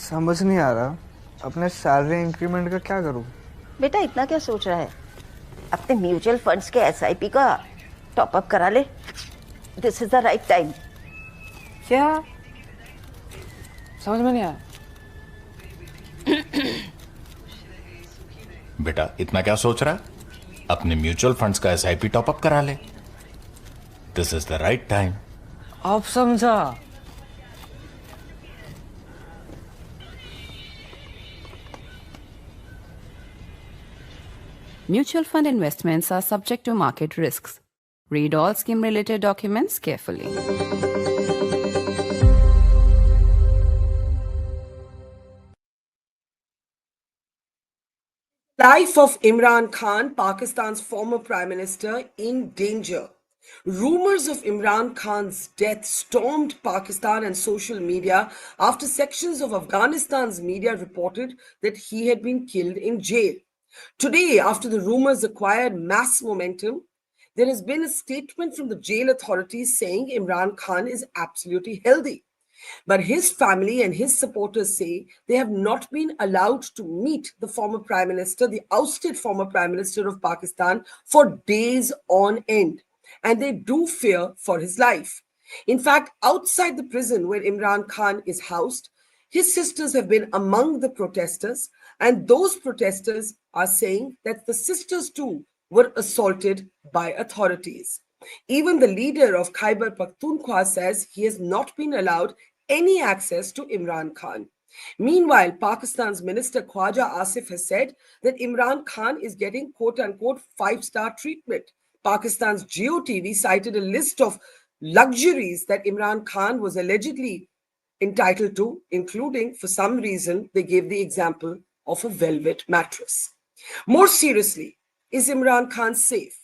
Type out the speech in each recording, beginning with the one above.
समझ नहीं आ रहा अपने सैलरी इंक्रीमेंट का क्या करूं। बेटा इतना क्या सोच रहा है? अपने म्यूचुअल फंड्स के एसआईपी का टॉप अप करा ले। This is the right time. क्या समझ में नहीं आया? बेटा इतना क्या सोच रहा है? अपने म्यूचुअल फंड्स का एसआईपी टॉप अप करा ले। This is the right time. अब समझा। Mutual fund investments are subject to market risks. Read all scheme-related documents carefully. Life of Imran Khan, Pakistan's former prime minister, in danger. Rumors of Imran Khan's death stormed Pakistan and social media after sections of Afghanistan's media reported that he had been killed in jail. Today, after the rumors acquired mass momentum, there has been a statement from the jail authorities saying Imran Khan is absolutely healthy. But his family and his supporters say they have not been allowed to meet the former prime minister, the ousted former prime minister of Pakistan, for days on end. And they do fear for his life. In fact, outside the prison where Imran Khan is housed, his sisters have been among the protesters, and those protesters are saying that the sisters too were assaulted by authorities. Even the leader of Khyber Pakhtunkhwa says he has not been allowed any access to Imran Khan. Meanwhile, Pakistan's Minister Khwaja Asif has said that Imran Khan is getting quote unquote 5-star treatment. Pakistan's GeoTV cited a list of luxuries that Imran Khan was allegedly entitled to, including, for some reason, they gave the example of a velvet mattress. More seriously, is Imran Khan safe?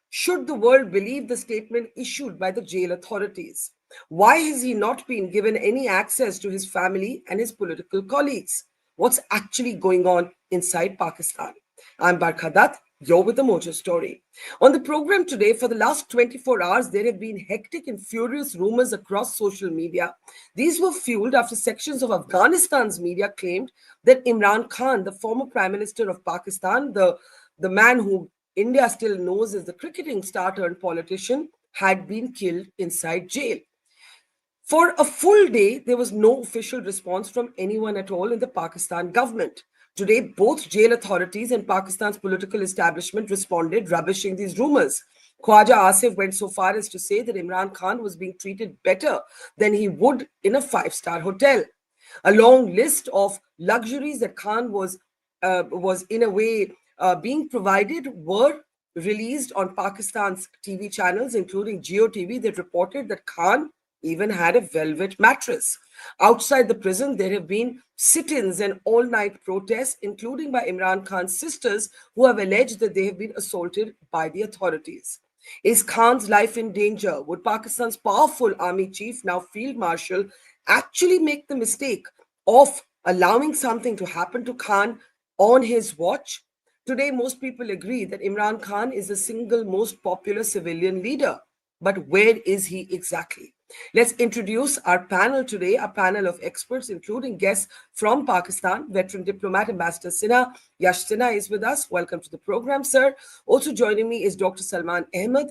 Should the world believe the statement issued by the jail authorities? Why has he not been given any access to his family and his political colleagues? What's actually going on inside Pakistan? I'm Barkha Dutt. You're with the Mojo Story. On the program today, for the last 24 hours, there have been hectic and furious rumors across social media. These were fueled after sections of Afghanistan's media claimed that Imran Khan, the former Prime Minister of Pakistan, the man who India still knows as the cricketing star turned politician, had been killed inside jail. For a full day, there was no official response from anyone at all in the Pakistan government. Today, both jail authorities and Pakistan's political establishment responded, rubbishing these rumors. Khwaja Asif went so far as to say that Imran Khan was being treated better than he would in a 5-star hotel. A long list of luxuries that Khan was in a way being provided were released on Pakistan's TV channels, including GeoTV, that reported that Khan even had a velvet mattress. Outside the prison, there have been sit-ins and all-night protests, including by Imran Khan's sisters, who have alleged that they have been assaulted by the authorities. Is Khan's life in danger? Would Pakistan's powerful army chief, now Field Marshal, actually make the mistake of allowing something to happen to Khan on his watch? Today, most people agree that Imran Khan is the single most popular civilian leader. But where is he exactly? Let's introduce our panel today, a panel of experts, including guests from Pakistan. Veteran diplomat Ambassador Sinha, Yash Sinha is with us. Welcome to the program, sir. Also joining me is Dr. Salman Ahmad.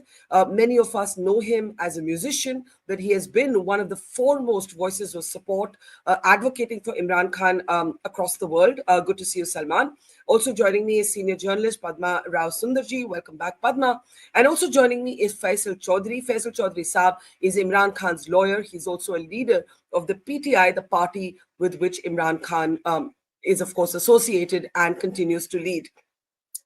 Many of us know him as a musician, but he has been one of the foremost voices of support, advocating for Imran Khan across the world. Good to see you, Salman. Also joining me is senior journalist Padma Rao Sundarji. Welcome back, Padma. And also joining me is Faisal Chodhary. Faisal Chodhary Saab is Imran Khan's lawyer. He's also a leader of the PTI, the party with which Imran Khan is, of course, associated and continues to lead.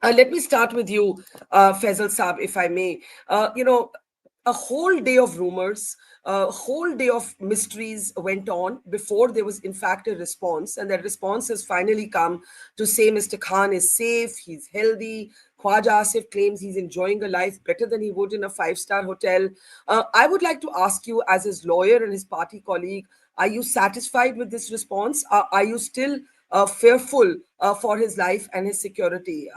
Let me start with you, Faisal Saab, if I may. A whole day of rumors, a whole day of mysteries went on before there was, in fact, a response. And that response has finally come to say Mr. Khan is safe, he's healthy. Khwaja Asif claims he's enjoying a life better than he would in a 5-star hotel. I would like to ask you, as his lawyer and his party colleague, are you satisfied with this response? Are you still fearful for his life and his security?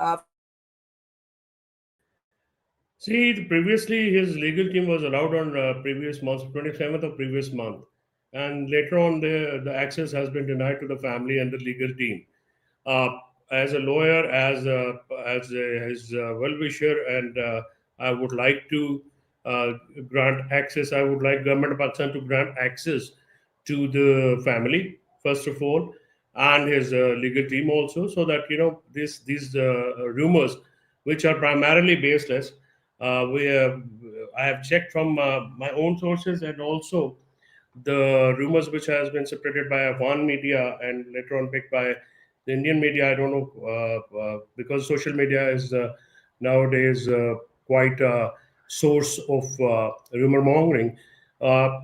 See, previously his legal team was allowed on previous month, 27th of previous month. and later on the access has been denied to the family and the legal team. Uh, as a lawyer, his well-wisher, and I would like to uh, grant access. I would like government of Pakistan to grant access to the family first of all, and his legal team also, so that these rumors, which are primarily baseless, we I have checked from my own sources, and also the rumors which has been separated by one media and later on picked by the Indian media. I don't know, because social media is nowadays quite a source of rumor mongering. Uh,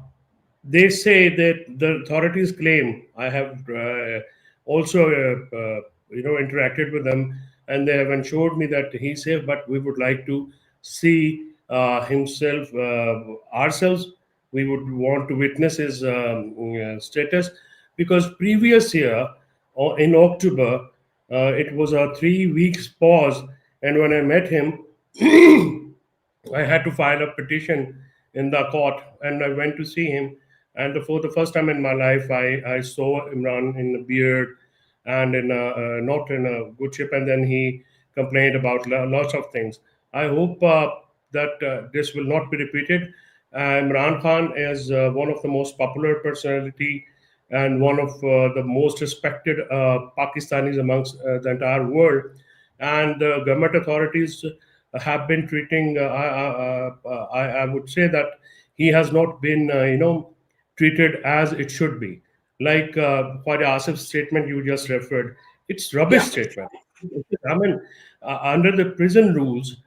they say that the authorities claim, I have also interacted with them, and they have assured me that he's safe, but we would like to see himself ourselves. We would want to witness his status, because previous year or in October, it was a 3 weeks pause, and when I met him, I had to file a petition in the court, and I went to see him. And for the first time in my life, I saw Imran in a beard and in not in a good shape. And then he complained about lots of things. I hope that this will not be repeated. Imran Khan is one of the most popular personality and one of the most respected Pakistanis amongst the entire world. And the government authorities have been treating. I would say that he has not been, treated as it should be. Like for the Asif's statement you just referred, it's rubbish Yeah. statement. I mean, under the prison rules,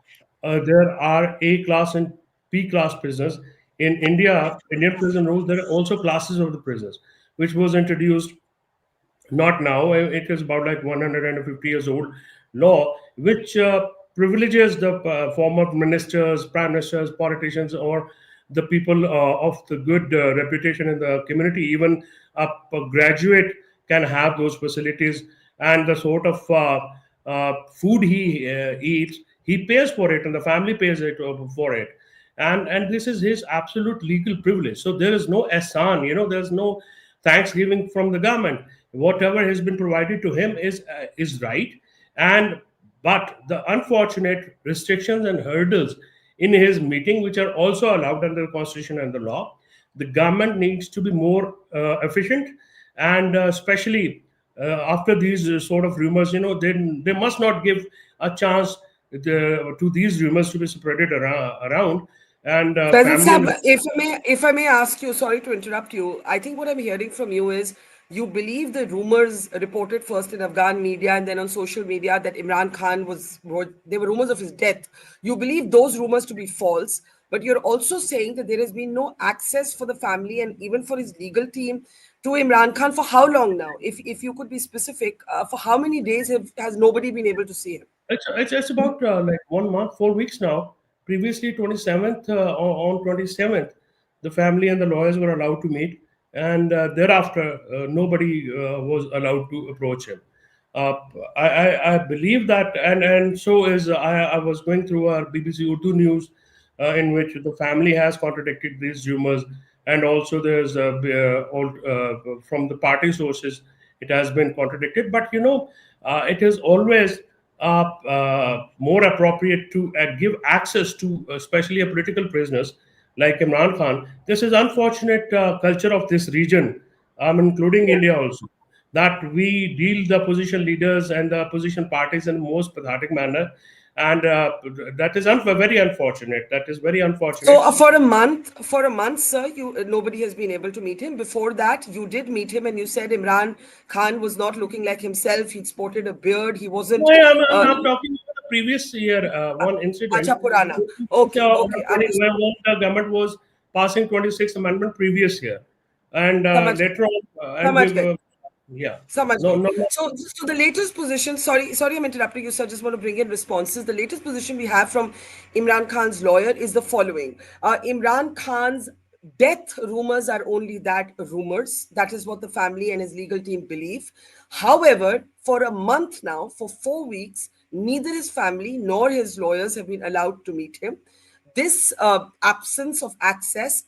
there are A class and P class prisoners. In India, Indian prison rules, there are also classes of the prisoners, which was introduced not now. It is about like 150 years old law, which privileges the former ministers, prime ministers, politicians, or the people of the good reputation in the community. Even a graduate can have those facilities, and the sort of food he eats, he pays for it, and the family pays it for it. And this is his absolute legal privilege. So there is no ahsan, there's no thanksgiving from the government. Whatever has been provided to him is right. And but the unfortunate restrictions and hurdles in his meeting, which are also allowed under the constitution and the law, the government needs to be more efficient, and especially after these sort of rumors, they must not give a chance to these rumors to be spreaded around. And President family Sab, and if I may ask you, sorry to interrupt you. I think what I'm hearing from you is you believe the rumors reported first in Afghan media and then on social media that Imran Khan there were rumors of his death. You believe those rumors to be false, but you're also saying that there has been no access for the family and even for his legal team to Imran Khan for how long now? If you could be specific, for how many days has nobody been able to see him? It's about like 1 month, 4 weeks now. Previously, 27th, on 27th, the family and the lawyers were allowed to meet, and thereafter, nobody was allowed to approach him. Uh, I believe that, and so is I was going through our BBC Urdu news, in which the family has contradicted these rumors, and also there's from the party sources it has been contradicted. But it is always more appropriate to give access to, especially a political prisoners like Imran Khan. This is unfortunate culture of this region, including India also, that we deal the opposition leaders and the opposition parties in the most pathetic manner, and that is very unfortunate. That is very So unfortunate. for a month, sir, you nobody has been able to meet him. Before that, you did meet him, and you said Imran Khan was not looking like himself. He'd sported a beard. He wasn't. No, I'm talking about the previous year, one incident. Acha Purana. Which, Okay, okay, understood. when the government was passing 26th Amendment previous year, and समझ गए, later on, and समझ we गए. yeah, समझ no, गए. no, no. So the latest position, sorry I'm interrupting you, sir. Just want to bring in responses. The latest position we have from Imran Khan's lawyer is the following. Imran Khan's death rumors are only that, rumors. That is what the family and his legal team believe. However, for a month now, for 4 weeks, neither his family nor his lawyers have been allowed to meet him. This absence of access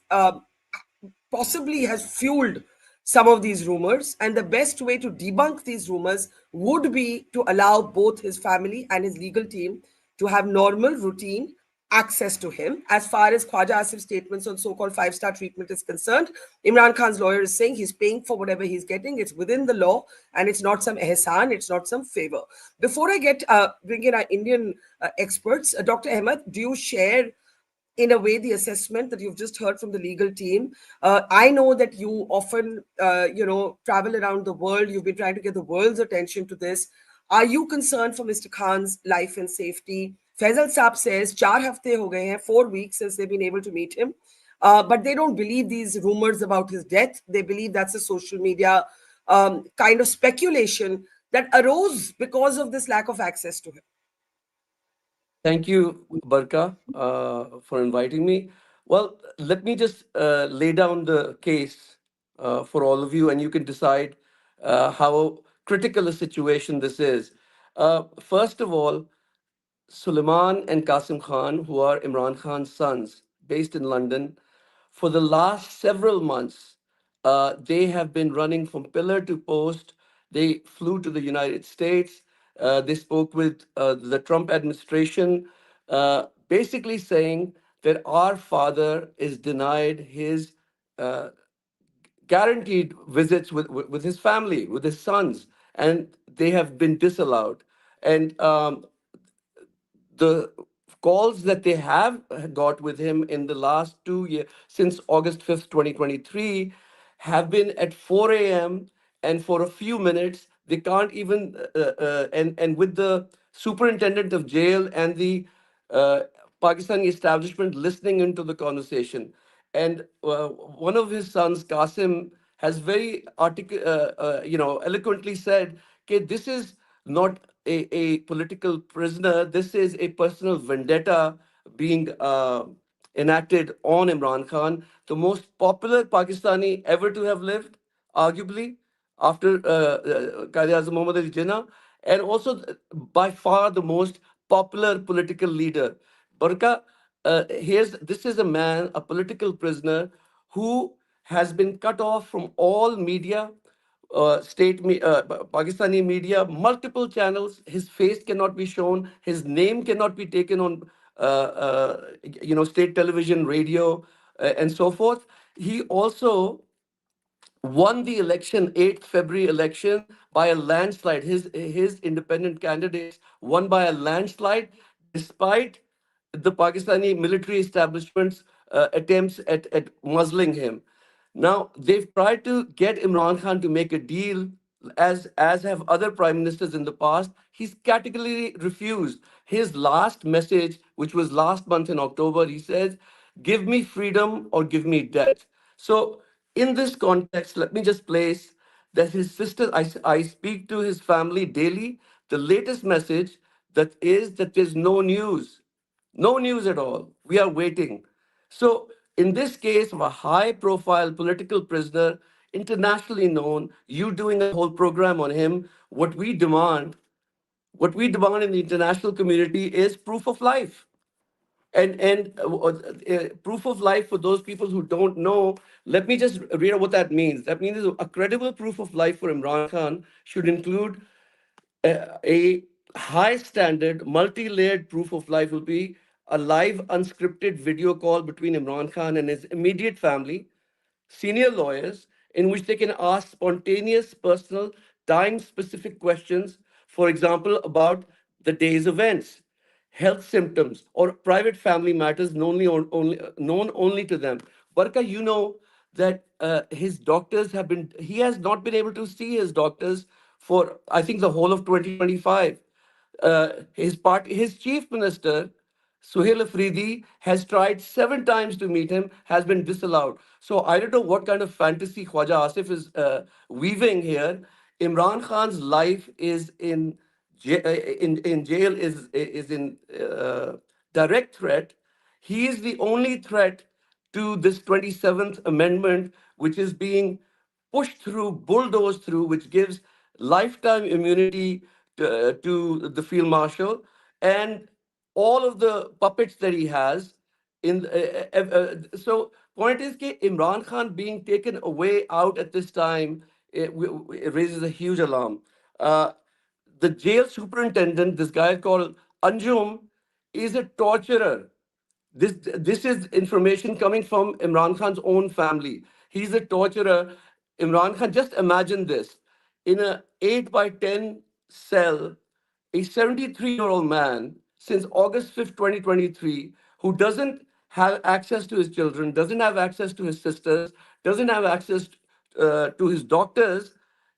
possibly has fueled some of these rumors, and the best way to debunk these rumors would be to allow both his family and his legal team to have normal, routine access to him. As far as Khwaja Asif's statements on so-called five-star treatment is concerned, Imran Khan's lawyer is saying he's paying for whatever he's getting. It's within the law, and it's not some ehsan, it's not some favor. Before I bring in our Indian experts, Dr. Ahmad, do you share in a way the assessment that you've just heard from the legal team? I know that you often travel around the world. You've been trying to get the world's attention to this. Are you concerned for Mr. Khan's life and safety? Faisal Saab says 4 hafte ho gaye hain, 4 weeks since they've been able to meet him, but they don't believe these rumors about his death. They believe that's a social media kind of speculation that arose because of this lack of access to him. Thank you, Barkha, for inviting me. Well, let me just lay down the case for all of you, and you can decide how critical a situation this is. First of all, Suleiman and Qasim Khan, who are Imran Khan's sons, based in London, for the last several months, they have been running from pillar to post. They flew to the United States. They spoke with the Trump administration, basically saying that our father is denied his uh, guaranteed visits with his family, with his sons, and they have been disallowed. And the calls that they have got with him in the last 2 years, since August 5th, 2023, have been at 4 a.m. And for a few minutes, they can't even, and with the superintendent of jail and the uh, Pakistani establishment listening into the conversation. And one of his sons, Qasim, has very eloquently said, "Okay, this is not a political prisoner. This is a personal vendetta being enacted on Imran Khan, the most popular Pakistani ever to have lived, arguably, after Qaid-e-Azam Muhammad Ali Jinnah, and also by far the most popular political leader. Barka, this is a man, a political prisoner, who has been cut off from all media, Pakistani media, multiple channels. His face cannot be shown. His name cannot be taken on, state television, radio, and so forth. He also won the election, 8th February election, by a landslide. His independent candidates won by a landslide, despite the Pakistani military establishment's attempts at muzzling him. Now, they've tried to get Imran Khan to make a deal, as have other prime ministers in the past. He's categorically refused. His last message, which was last month in October, he says, "Give me freedom or give me death." So, in this context, let me just place that his sister, I speak to his family daily. The latest message that is that there's no news. No news at all. We are waiting. So, in this case of a high profile political prisoner, internationally known, you doing a whole program on him, what we demand in the international community is proof of life. And proof of life, for those people who don't know, let me just read out what that means. That means a credible proof of life for Imran Khan should include a high standard, multi-layered proof of life will be a live unscripted video call between Imran Khan and his immediate family, senior lawyers, in which they can ask spontaneous, personal, time-specific questions, for example, about the day's events, health symptoms, or private family matters known only to them. Barka, you know that his doctors he has not been able to see his doctors for, I think, the whole of 2025. His chief minister, Suhail Afridi, has tried 7 times to meet him, has been disallowed. So I don't know what kind of fantasy Khwaja Asif is weaving here. Imran Khan's life is in jail, is in direct threat. He is the only threat to this 27th Amendment, which is being pushed through, bulldozed through, which gives lifetime immunity to the field marshal and all of the puppets that he has. So Point is that Imran Khan being taken away out at this time, it raises a huge alarm. Uh, the jail superintendent, this guy called Anjum, is a torturer. This is information coming from Imran Khan's own family. He's a torturer. Imran Khan, just imagine this. In a 8 by 10 cell, a 73-year-old man since August 5th, 2023, who doesn't have access to his children, doesn't have access to his sisters, doesn't have access to his doctors,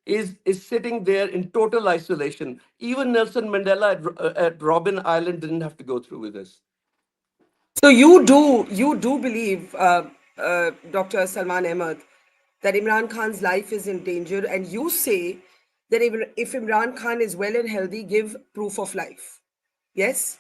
is sitting there in total isolation. Even Nelson Mandela at Robben Island didn't have to go through with this. So you do believe, Dr. Salman Ahmad, that Imran Khan's life is in danger, and you say that if Imran Khan is well and healthy, give proof of life. Yes?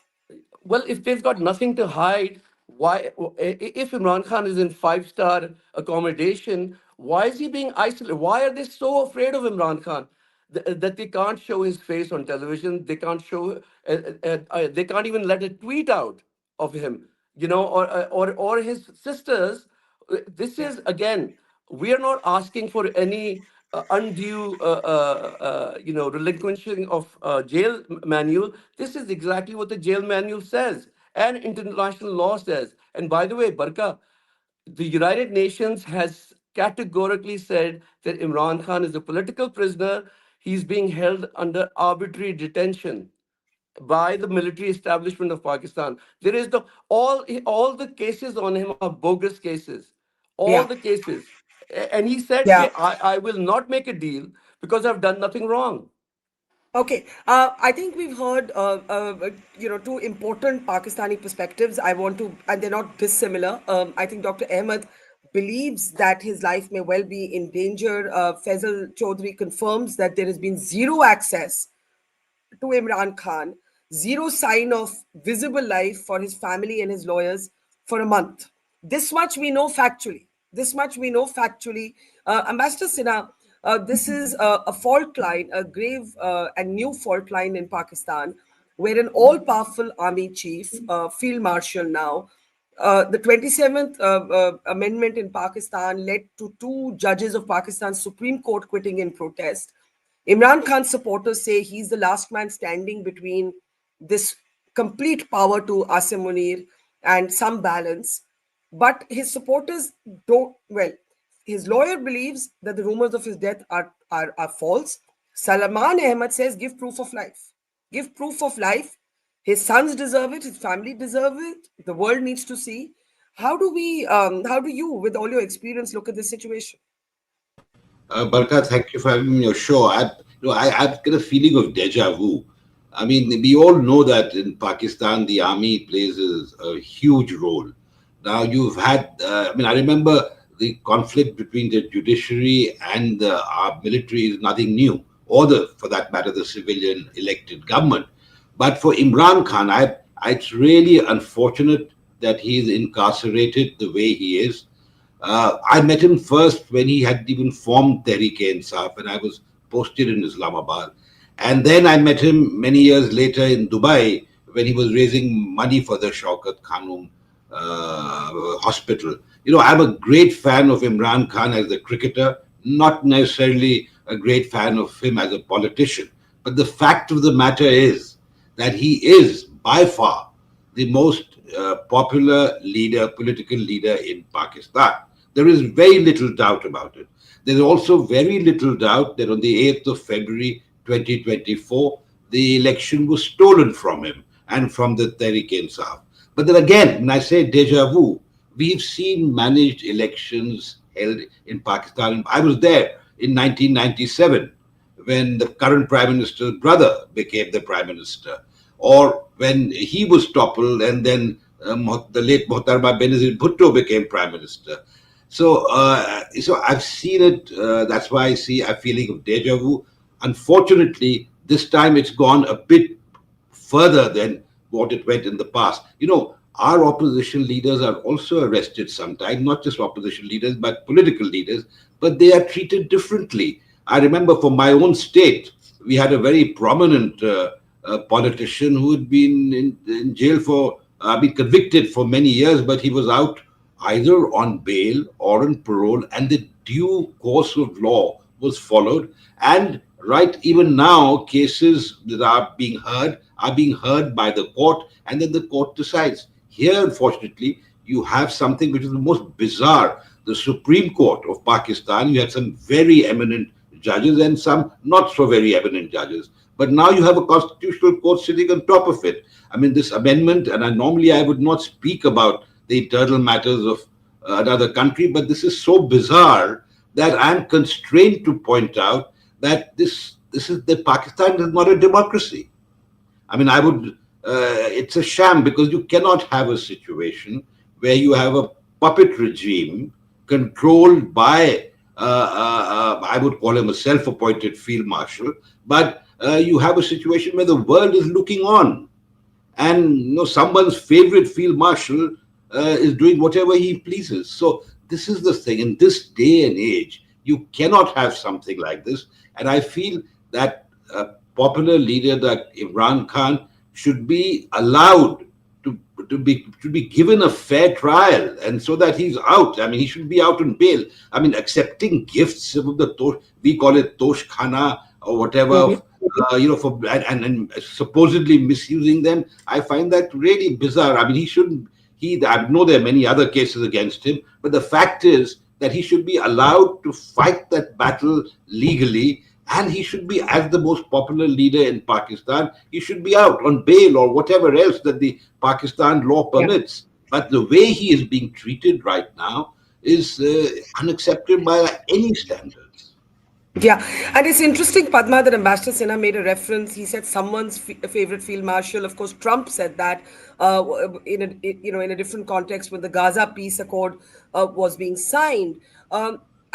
Well, if they've got nothing to hide, why? If Imran Khan is in five-star accommodation, why is he being isolated? Why are they so afraid of Imran Khan that they can't show his face on television? They can't show. They can't even let a tweet out of him. Or his sisters. This is again. We are not asking for any undue, relinquishing of jail manual. This is exactly what the jail manual says and international law says. And by the way, Barkha, the United Nations has categorically said that Imran Khan is a political prisoner. He's being held under arbitrary detention by the military establishment of Pakistan. There is all the cases on him are bogus cases. All Yeah. the cases. And he said, Yeah. I will not make a deal because I've done nothing wrong. Okay, I think we've heard, two important Pakistani perspectives. And they're not dissimilar. I think Dr. Ahmad believes that his life may well be in danger. Faisal Chaudhary confirms that there has been zero access to Imran Khan, zero sign of visible life for his family and his lawyers for a month. This much we know factually. Ambassador Sinha, this is a fault line, a grave and new fault line in Pakistan, where an all-powerful army chief, field marshal now, the 27th amendment in Pakistan led to two judges of Pakistan's Supreme Court quitting in protest. Imran Khan's supporters say he's the last man standing between this complete power to Asim Munir and some balance. But his supporters don't, well, his lawyer believes that the rumors of his death are false. Salman Ahmad says, give proof of life. Give proof of life. His sons deserve it. His family deserve it. The world needs to see. How do you, with all your experience, look at this situation? Barkha, thank you for having me on your show. I've got a feeling of deja vu. I mean, we all know that in Pakistan, the army plays a huge role. Now, you've had, I remember the conflict between the judiciary and our military is nothing new, or for that matter, the civilian elected government. But for Imran Khan, it's really unfortunate that he is incarcerated the way he is. I met him first when he had even formed Tehreek-e-Insaf, and I was posted in Islamabad. And then I met him many years later in Dubai when he was raising money for the Shaukat Khanum hospital. I'm a great fan of Imran Khan as a cricketer, not necessarily a great fan of him as a politician. But the fact of the matter is that he is by far the most popular political leader in Pakistan. There is very little doubt about it. There's also very little doubt that on the 8th of February 2024, the election was stolen from him and from the Tehreek-e-Insaf. But then again, when I say deja vu, we've seen managed elections held in Pakistan. I was there in 1997 when the current Prime Minister's brother became the Prime Minister, or when he was toppled and then the late Mohtarma Benazir Bhutto became Prime Minister. So I've seen it. That's why I see a feeling of deja vu. Unfortunately, this time it's gone a bit further than what it went in the past. Our opposition leaders are also arrested sometimes, not just opposition leaders, but political leaders, but they are treated differently. I remember for my own state, we had a very prominent politician who had been in jail been convicted for many years, but he was out either on bail or on parole, and the due course of law was followed. And right even now, cases that are being heard by the court, and then the court decides. Here, unfortunately, you have something which is the most bizarre. The Supreme Court of Pakistan, you had some very eminent judges and some not so very eminent judges. But now you have a constitutional court sitting on top of it. I mean, this amendment, and normally I would not speak about the internal matters of another country, but this is so bizarre that I'm constrained to point out that this is that Pakistan is not a democracy. I mean, it's a sham, because you cannot have a situation where you have a puppet regime controlled by, I would call him a self-appointed field marshal, but you have a situation where the world is looking on, and someone's favorite field marshal is doing whatever he pleases. So this is the thing. In this day and age, you cannot have something like this. And I feel that a popular leader like Imran Khan should be allowed to be given a fair trial, and so that he's out. I mean, he should be out on bail. I mean, accepting gifts of we call it tosh khana or whatever, and supposedly misusing them. I find that really bizarre. I mean, he shouldn't. I know there are many other cases against him, but the fact is that he should be allowed to fight that battle legally, and he should be, as the most popular leader in Pakistan, he should be out on bail or whatever else that the Pakistan law permits. But the way he is being treated right now is unacceptable by any standards. Yeah, and it's interesting, Padma, that Ambassador Sinha made a reference. He said someone's favorite field marshal. Of course, Trump said that in a different context when the Gaza peace accord was being signed.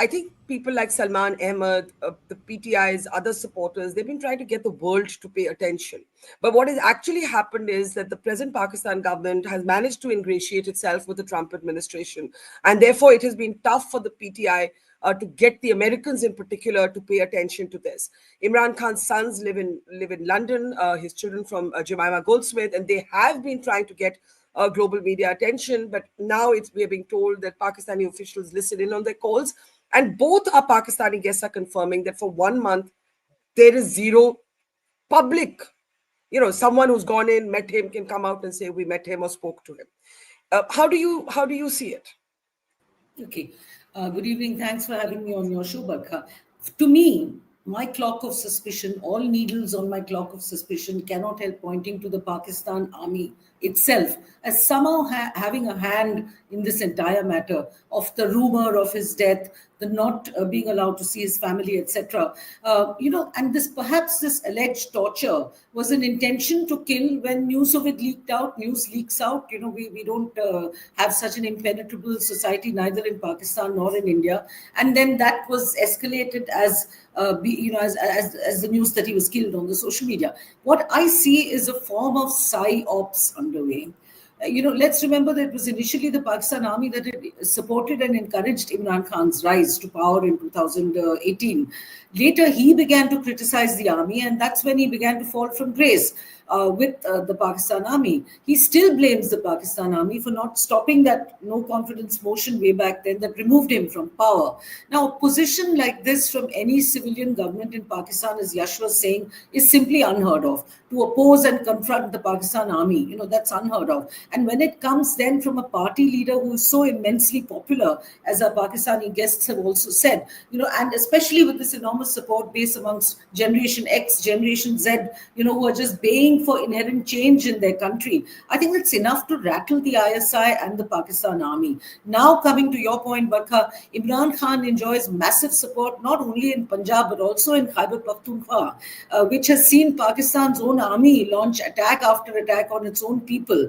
I think people like Salman, Ahmad, the PTI's other supporters, they've been trying to get the world to pay attention. But what has actually happened is that the present Pakistan government has managed to ingratiate itself with the Trump administration, and therefore it has been tough for the PTI to get the Americans in particular to pay attention to this. Imran Khan's sons live in London, his children from Jemima Goldsmith, and they have been trying to get global media attention. But now we are being told that Pakistani officials listen in on their calls. And both our Pakistani guests are confirming that for 1 month, there is zero public. Someone who's gone in, met him, can come out and say, we met him or spoke to him. How do you see it? Okay. Good evening. Thanks for having me on your show, Barkha. To me, my clock of suspicion, all needles on my clock of suspicion cannot help pointing to the Pakistan army itself as somehow having a hand in this entire matter of the rumor of his death, the not being allowed to see his family, etc. And perhaps this alleged torture was an intention to kill. When news of it leaked out, news leaks out. We don't have such an impenetrable society, neither in Pakistan nor in India. And then that was escalated as the news that he was killed on the social media. What I see is a form of psy-ops underway. Let's remember that it was initially the Pakistan army that had supported and encouraged Imran Khan's rise to power in 2018. Later, he began to criticize the army, and that's when he began to fall from grace with the Pakistan army. He still blames the Pakistan army for not stopping that no confidence motion way back then that removed him from power. Now, a position like this from any civilian government in Pakistan, as Yash was saying, is simply unheard of. To oppose and confront the Pakistan army, that's unheard of. And when it comes then from a party leader who is so immensely popular, as our Pakistani guests have also said, and especially with this enormous support base amongst Generation X, Generation Z, who are just baying for inherent change in their country, I think that's enough to rattle the ISI and the Pakistan army. Now, coming to your point, Barkha, Imran Khan enjoys massive support, not only in Punjab, but also in Khyber Pakhtunkhwa, which has seen Pakistan's own army launch attack after attack on its own people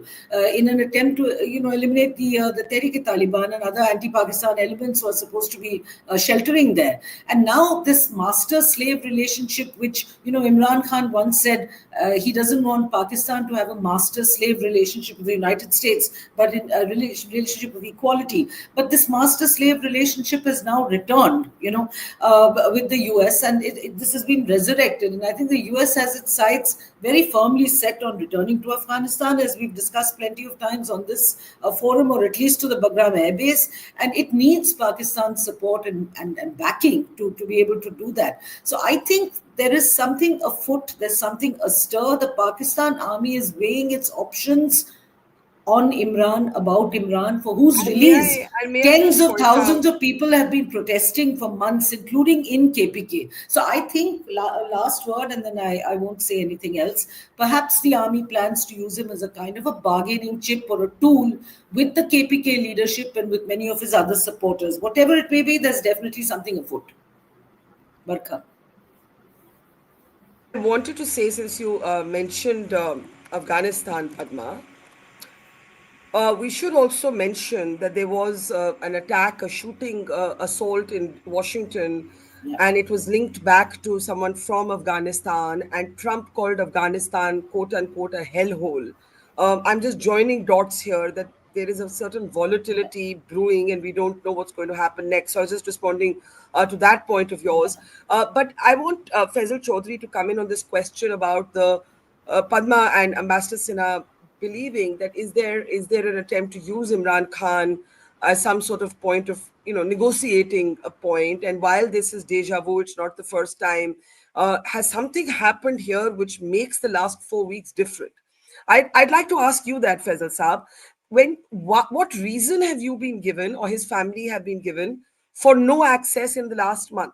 in an attempt to, eliminate the Tehrik-e-Taliban and other anti-Pakistan elements who are supposed to be sheltering there. And now this master-slave relationship, which, Imran Khan once said he doesn't want Pakistan to have a master-slave relationship with the United States, but in a relationship of equality. But this master-slave relationship has now returned, with the US, and this has been resurrected. And I think the US has its sights very firmly set on returning to Afghanistan, as we've discussed plenty plenty of times on this forum, or at least to the Bagram airbase, and it needs Pakistan's support and backing to be able to do that. So I think there is something afoot, there's something astir. The Pakistan army is weighing its options on Imran, about Imran, for whose release tens of thousands of people have been protesting for months, including in KPK. So I think, last word, and then I won't say anything else, perhaps the army plans to use him as a kind of a bargaining chip or a tool with the KPK leadership and with many of his other supporters. Whatever it may be, there's definitely something afoot. Barkha. I wanted to say, since you mentioned Afghanistan, Padma, we should also mention that there was an attack, a shooting, assault in Washington, and it was linked back to someone from Afghanistan, and Trump called Afghanistan, quote unquote, a hellhole. I'm just joining dots here that there is a certain volatility brewing and we don't know what's going to happen next. So I was just responding to that point of yours. But I want Faisal Chodhary to come in on this question about the Padma and Ambassador Sinha believing that is there an attempt to use Imran Khan as some sort of point of negotiating a point, and while this is deja vu, it's not the first time. Has something happened here which makes the last 4 weeks different? I'd like to ask you that, Faisal Saab. What reason have you been given, or his family have been given, for no access in the last month?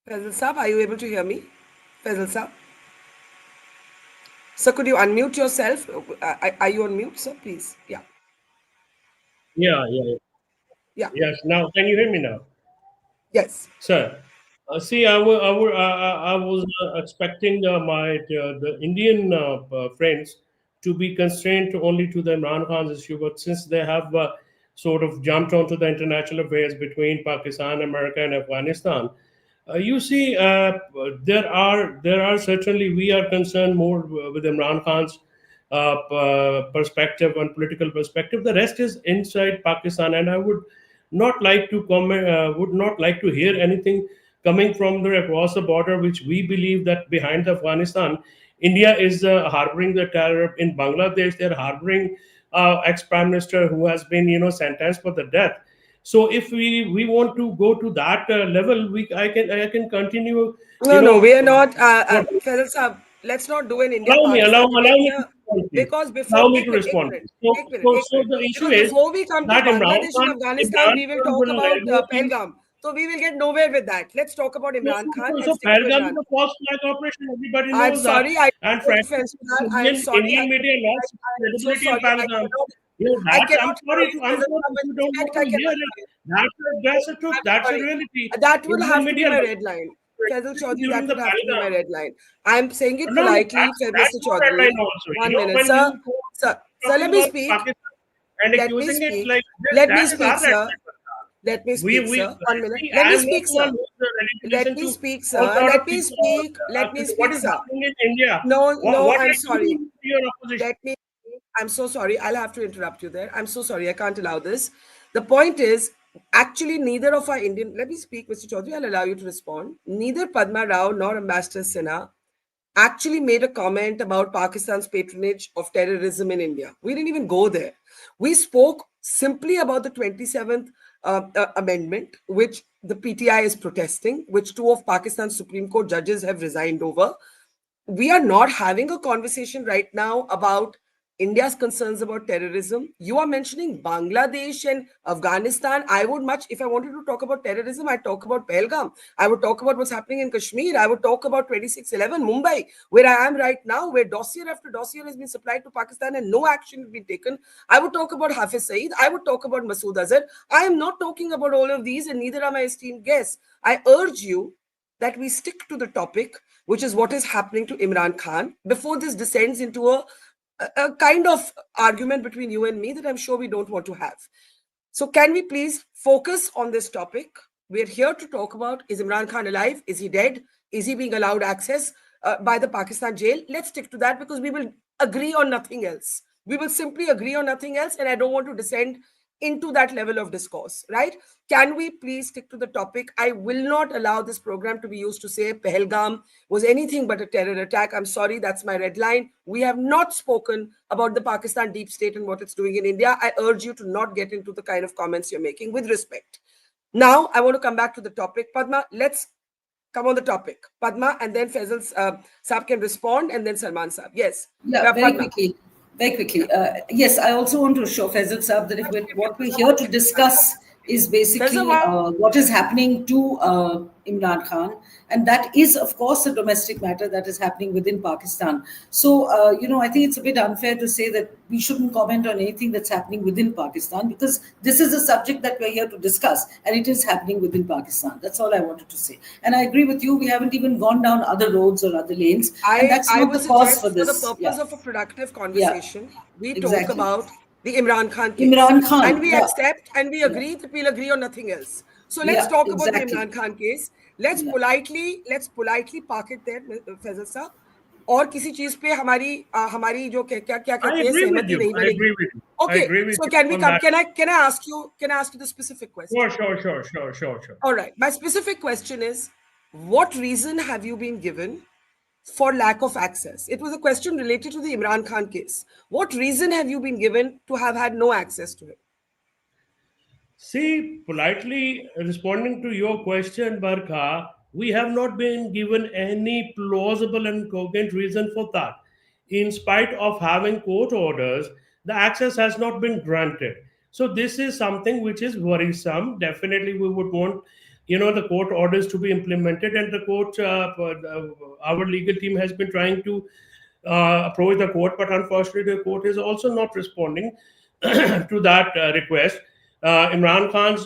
Faisal Saab, are you able to hear me? Faisal Saab? Sir, could you unmute yourself? Are you on mute, sir? Please. Yeah. Yeah. Yes. Now, can you hear me now? Yes. Sir, see, I was expecting the Indian friends to be constrained only to the Imran Khan's issue, but since they have sort of jumped onto the international affairs between Pakistan, America, and Afghanistan, you see, there are certainly, we are concerned more with Imran Khan's perspective and political perspective. The rest is inside Pakistan, and I would not like to comment, would not like to hear anything coming from across the border, which we believe that behind Afghanistan, India is harboring the terror. In Bangladesh, they're harboring ex-prime minister who has been sentenced for the death. So if we want to go to that level, I can continue. No, we are not. Faisal Saab, let's not do an India. Allow me to because before allow me to respond. So the issue is before we come to that Bangladesh and Imran Afghanistan, we will talk about will Pahalgam. So we will get nowhere with that. Let's talk about Imran Khan. So Pahalgam is a false flag operation. Everybody knows I'm sorry, that. And frankly, I'm sorry. Indian media lost credibility in Pahalgam. I'm sorry to you don't want to hear it. That's a truth. That's a reality. That will have to be my red line. Faisal Chaudhary, that would have to be my red line. I'm saying it politely, Mr. Chaudhary. 1 minute, sir. Sir, let me speak. Let me speak. Let me speak, sir. Let me speak, sir. 1 minute. Let me speak, sir. Let me speak, sir. Let me speak. Let me speak, sir. No, I'm sorry. Let me. I'm so sorry. I'll have to interrupt you there. I'm so sorry. I can't allow this. The point is, actually, neither of our Indian. Let me speak, Mr. Chaudhary. I'll allow you to respond. Neither Padma Rao nor Ambassador Sinha actually made a comment about Pakistan's patronage of terrorism in India. We didn't even go there. We spoke simply about the 27th amendment, which the PTI is protesting, which 2 of Pakistan's Supreme Court judges have resigned over. We are not having a conversation right now about India's concerns about terrorism. You are mentioning Bangladesh and Afghanistan. I would much, if I wanted to talk about terrorism, I'd talk about Pahalgam. I would talk about what's happening in Kashmir. I would talk about 2611 Mumbai, where I am right now, where dossier after dossier has been supplied to Pakistan and no action has been taken. I would talk about Hafiz Saeed. I would talk about Masood Azhar. I am not talking about all of these, and neither are my esteemed guests. I urge you that we stick to the topic, which is what is happening to Imran Khan, before this descends into a kind of argument between you and me that I'm sure we don't want to have. So can we please focus on this topic? We're here to talk about, is Imran Khan alive? Is he dead? Is he being allowed access by the Pakistan jail? Let's stick to that, because we will agree on nothing else. We will simply agree on nothing else, and I don't want to descend into that level of discourse, right? Can we please stick to the topic? I will not allow this program to be used to say Pahalgam was anything but a terror attack. I'm sorry, that's my red line. We have not spoken about the Pakistan deep state and what it's doing in India. I urge you to not get into the kind of comments you're making, with respect. Now, I want to come back to the topic. Padma, let's come on the topic. Padma, and then Faisal Saab can respond, and then Salman Saab. Yes. Yeah, very quickly. Very quickly. Yes, I also want to show Faisal Saab that what we're here to discuss is basically what is happening to Imran Khan. And that is, of course, a domestic matter that is happening within Pakistan. So, I think it's a bit unfair to say that we shouldn't comment on anything that's happening within Pakistan, because this is a subject that we're here to discuss, and it is happening within Pakistan. That's all I wanted to say. And I agree with you. We haven't even gone down other roads or other lanes. And that's not the cause for this. For the purpose of a productive conversation, we talk about the Imran Khan case. Imran Khan. And we accept and we agree that we'll agree on nothing else. So let's talk about the Imran Khan case. Let's politely park it there, Faisal Saab. और किसी चीज पे हमारी जो क्या कहते हैं सहमति नहीं बनेगी. Okay, so can I ask you the specific question? Sure. All right. My specific question is, what reason have you been given for lack of access? It was a question related to the Imran Khan case. What reason have you been given to have had no access to it? See, politely responding to your question, Barkha, we have not been given any plausible and cogent reason for that. In spite of having court orders, the access has not been granted. So this is something which is worrisome. Definitely, we would want, the court orders to be implemented, and the court, our legal team has been trying to approach the court, but unfortunately, the court is also not responding to that request. Imran Khan's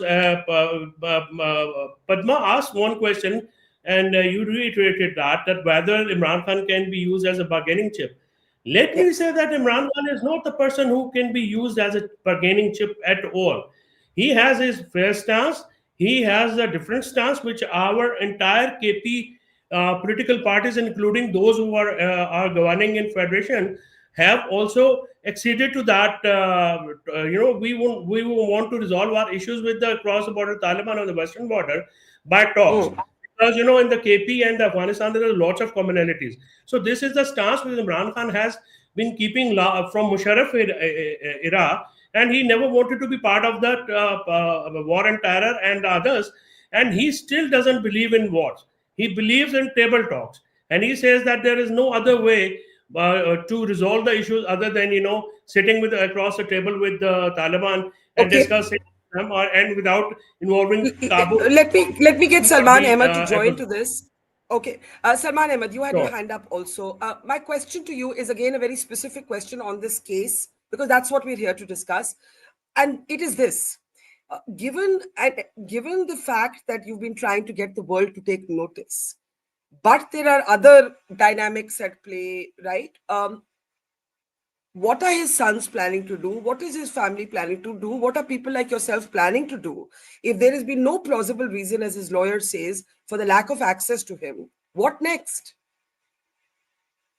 Padma asked one question, and you reiterated that whether Imran Khan can be used as a bargaining chip. Let me say that Imran Khan is not the person who can be used as a bargaining chip at all. He has his fair stance. He has a different stance, which our entire KP political parties, including those who are governing in federation, have also acceded to that. We want to resolve our issues with the cross-border Taliban on the western border by talks. Because, in the KP and Afghanistan, there are lots of commonalities. So this is the stance which Imran Khan has been keeping from Musharraf era, and he never wanted to be part of that war and terror and others. And he still doesn't believe in wars. He believes in table talks. And he says that there is no other way to resolve the issues other than, sitting across the table with the Taliban and discussing them, and without involving Kabul. Let me get Salman Ahmad to join to this. Okay, Salman Ahmad, you had your hand up also. My question to you is again a very specific question on this case, because that's what we're here to discuss, and it is this: given the fact that you've been trying to get the world to take notice, but there are other dynamics at play, right? What are his sons planning to do? What is his family planning to do? What are people like yourself planning to do? If there has been no plausible reason, as his lawyer says, for the lack of access to him, what next?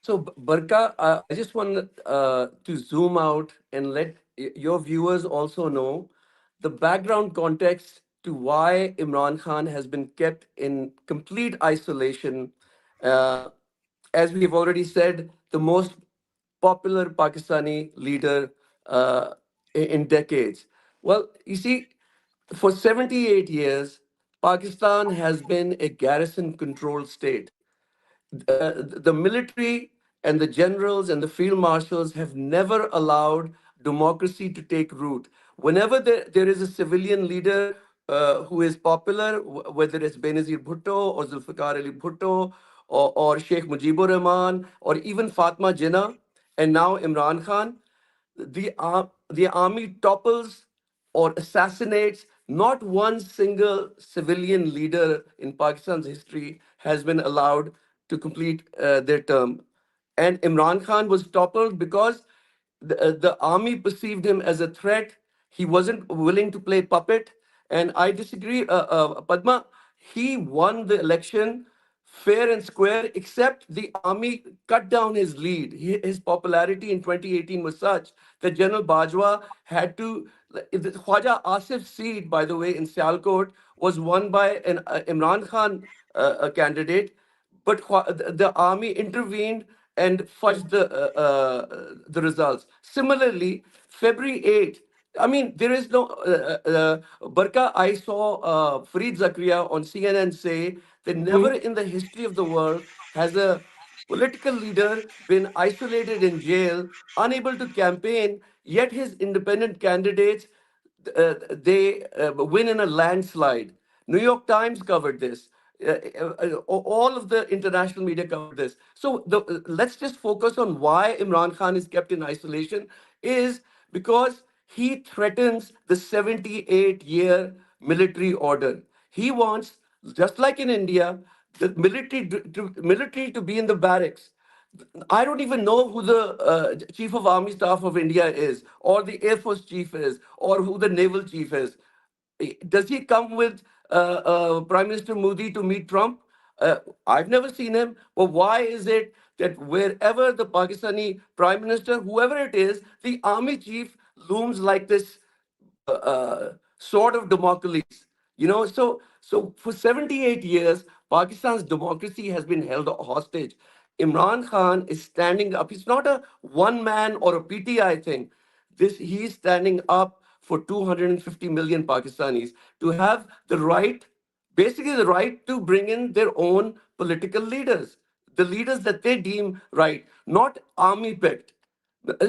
So, Barkha, I just want to zoom out and let your viewers also know the background context to why Imran Khan has been kept in complete isolation. As we've already said, the most popular Pakistani leader in decades. Well, you see, for 78 years, Pakistan has been a garrison-controlled state. The military and the generals and the field marshals have never allowed democracy to take root. Whenever there is a civilian leader who is popular, whether it's Benazir Bhutto or Zulfikar Ali Bhutto or Sheikh Mujibur Rahman or even Fatma Jinnah and now Imran Khan, the army topples or assassinates. Not one single civilian leader in Pakistan's history has been allowed to complete their term. And Imran Khan was toppled because the army perceived him as a threat. He wasn't willing to play puppet. And I disagree, Padma. He won the election fair and square, except the army cut down his lead. His popularity in 2018 was such that General Bajwa had to The Khwaja Asif's seat, by the way, in Sialkot was won by an Imran Khan candidate, but the army intervened and fudged the results. Similarly, February 8th, I mean, there is no Barkha. I saw Fareed Zakaria on CNN say that never in the history of the world has a political leader been isolated in jail, unable to campaign, yet his independent candidates they win in a landslide. New York Times covered this. All of the international media covered this. So let's just focus on why Imran Khan is kept in isolation is because he threatens the 78-year military order. He wants, just like in India, the military to be in the barracks. I don't even know who the chief of army staff of India is, or the Air Force chief is, or who the naval chief is. Does he come with Prime Minister Modi to meet Trump? I've never seen him. But why is it that wherever the Pakistani Prime Minister, whoever it is, the army chief looms like this sword of Damocles? So for 78 years, Pakistan's democracy has been held hostage. Imran Khan is standing up. It's not a one man or a PTI thing. He's standing up for 250 million Pakistanis to have the right, basically the right to bring in their own political leaders, the leaders that they deem right, not army picked.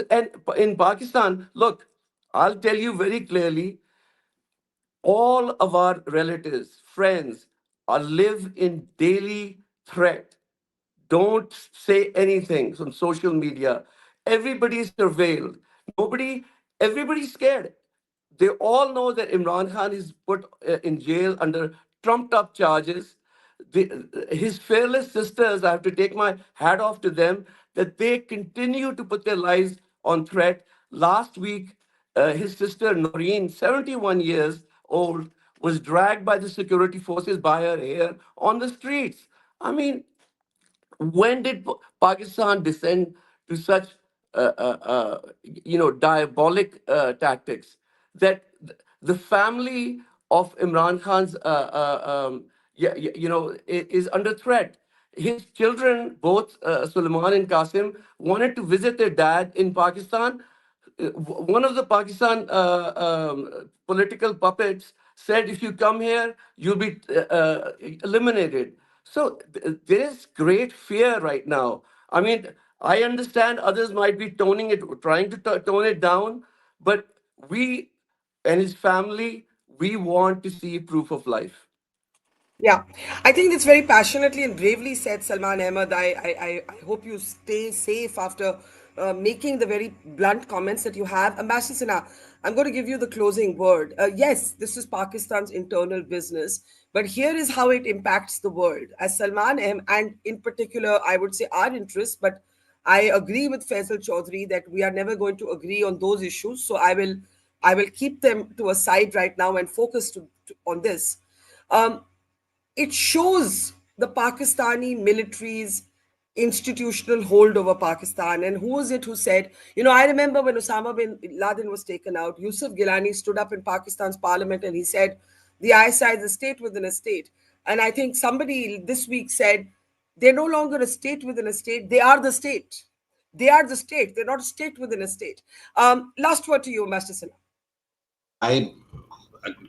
And in Pakistan, look, I'll tell you very clearly, all of our relatives, friends, live in daily threat. Don't say anything on social media. Everybody is surveilled. Everybody's scared. They all know that Imran Khan is put in jail under trumped up charges. His fearless sisters, I have to take my hat off to them, that they continue to put their lives on threat. Last week, his sister Noreen, 71 years old, was dragged by the security forces by her hair on the streets. I mean, when did Pakistan descend to such, diabolic tactics that the family of Imran Khan's, is under threat? His children, both Salman and Qasim, wanted to visit their dad in Pakistan. One of the Pakistan political puppets said, if you come here, you'll be eliminated. So there is great fear right now. I mean, I understand others might be trying to tone it down, but we and his family, we want to see proof of life. Yeah, I think it's very passionately and bravely said, Salman Ahmad. I hope you stay safe after making the very blunt comments that you have. Ambassador Sinha, I'm going to give you the closing word. Yes, this is Pakistan's internal business, but here is how it impacts the world. As Salman Ahmad, and in particular, I would say our interests, but I agree with Faisal Chaudhary that we are never going to agree on those issues. So I will keep them to a side right now and focus on this. It shows the Pakistani military's institutional hold over Pakistan. And who was it who said, I remember when Osama bin Laden was taken out, Yusuf Gilani stood up in Pakistan's parliament and he said, the ISI is a state within a state. And I think somebody this week said, they're no longer a state within a state, they are the state. They are the state. They're not a state within a state. Last word to you, Master Sinha. I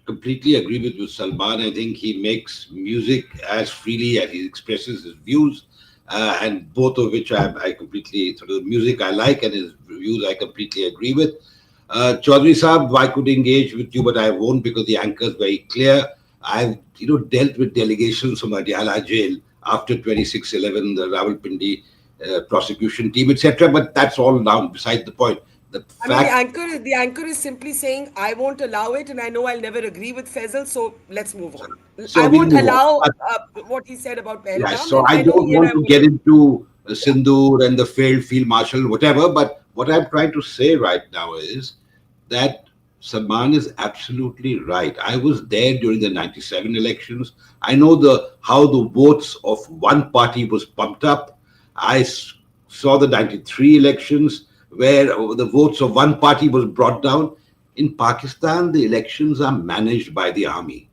completely agree with you, Salman. I think he makes music as freely as he expresses his views, and both of which I completely, sort of music I like and his views I completely agree with. Chaudhary Saab, I could engage with you, but I won't because the anchor is very clear. I've dealt with delegations from Adiala Jail after 26/11, the Rawalpindi prosecution team, etc. But that's all now beside the point. The anchor is simply saying, I won't allow it, and I know I'll never agree with Faisal, so let's move on. So I won't allow what he said about Pahalgam. Yeah, so I don't want to get into Sindoor and the failed field marshal, whatever, but what I'm trying to say right now is that Salman is absolutely right. I was there during the 97 elections. I know how the votes of one party was pumped up. I saw the 93 elections where the votes of one party was brought down. In Pakistan, the elections are managed by the army.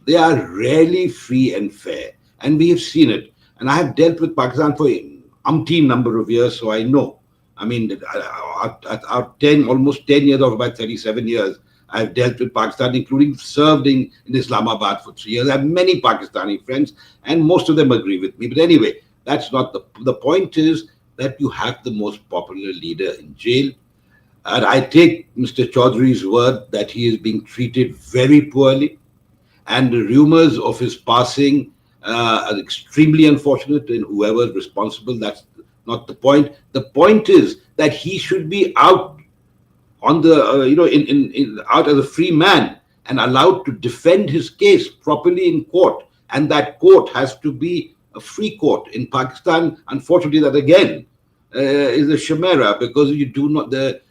They are rarely free and fair. And we have seen it. And I have dealt with Pakistan for umpteen number of years, so I know. I mean, almost 10 years, or about 37 years, I've dealt with Pakistan, including served in Islamabad for 3 years. I have many Pakistani friends, and most of them agree with me. But anyway, that's not the point is that you have the most popular leader in jail. And I take Mr. Chodhary's word that he is being treated very poorly. And the rumors of his passing are extremely unfortunate, and whoever is responsible, that's not the point. The point is that he should be out on the, out as a free man and allowed to defend his case properly in court. And that court has to be a free court. In Pakistan, unfortunately, that again is a chimera, because you do not, the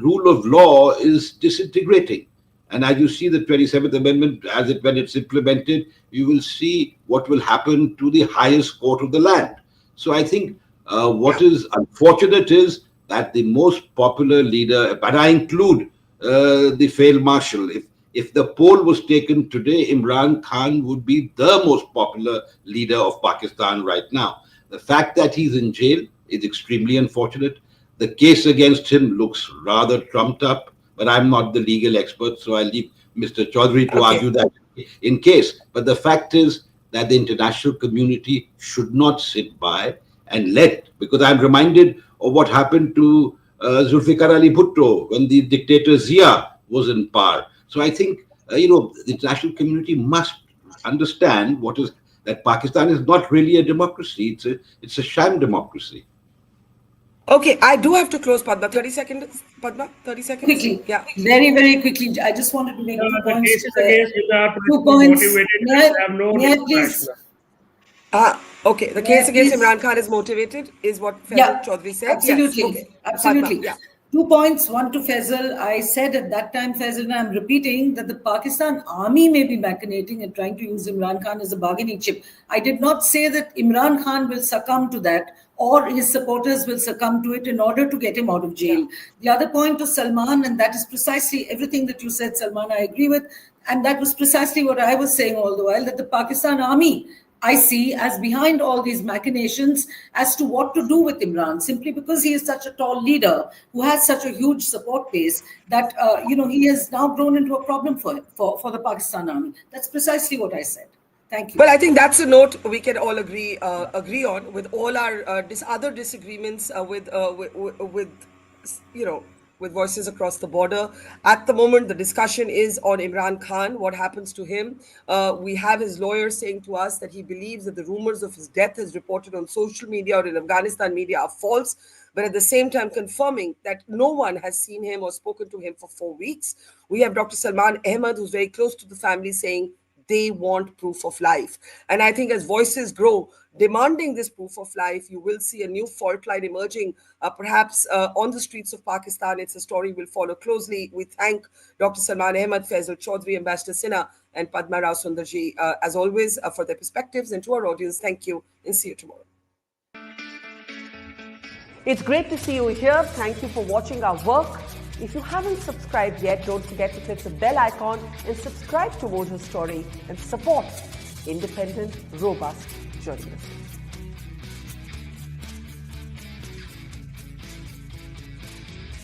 rule of law is disintegrating. And as you see the 27th Amendment, when it's implemented, you will see what will happen to the highest court of the land. So I think what is unfortunate is that the most popular leader, but I include the failed marshal, if the poll was taken today, Imran Khan would be the most popular leader of Pakistan right now. The fact that he's in jail is extremely unfortunate. The case against him looks rather trumped up, but I'm not the legal expert, so I leave Mr. Chodhary to argue that in case. But the fact is that the international community should not sit by and because I'm reminded of what happened to Zulfikar Ali Bhutto when the dictator Zia was in power. So I think, the international community must understand that Pakistan is not really a democracy. It's a sham democracy. Okay, I do have to close, Padma. 30 seconds, Padma? 30 seconds? Quickly. Yeah. Very, very quickly. I just wanted to make 2 points. Two points. Please. Okay, the case against Imran Khan is motivated, is what Faisal Chodhary said? Absolutely. Yes. Okay. Absolutely. Padma, yeah. 2 points. One to Faisal. I said at that time, Faisal, and I'm repeating, that the Pakistan army may be machinating and trying to use Imran Khan as a bargaining chip. I did not say that Imran Khan will succumb to that, or his supporters will succumb to it in order to get him out of jail. The other point to Salman, and that is precisely everything that you said, Salman, I agree with. And that was precisely what I was saying all the while, that the Pakistan army, I see as behind all these machinations as to what to do with Imran, simply because he is such a tall leader who has such a huge support base that, he has now grown into a problem for the Pakistan army. That's precisely what I said. Thank you. Well, I think that's a note we can all agree on, with all our other disagreements with voices across the border. At the moment, the discussion is on Imran Khan, what happens to him. We have his lawyer saying to us that he believes that the rumors of his death as reported on social media or in Afghanistan media are false, but at the same time confirming that no one has seen him or spoken to him for 4 weeks. We have Dr. Salman Ahmad, who's very close to the family, saying they want proof of life. And I think as voices grow demanding this proof of life, you will see a new fault line emerging, perhaps on the streets of Pakistan. It's a story we'll follow closely. We thank Dr. Salman Ahmad, Faisal Chodhary, Ambassador Sinha, and Padma Rao Sundarji, as always, for their perspectives. And to our audience, thank you, and see you tomorrow. It's great to see you here. Thank you for watching our work. If you haven't subscribed yet, don't forget to click the bell icon and subscribe to Watch Her Story and support independent, robust journalism.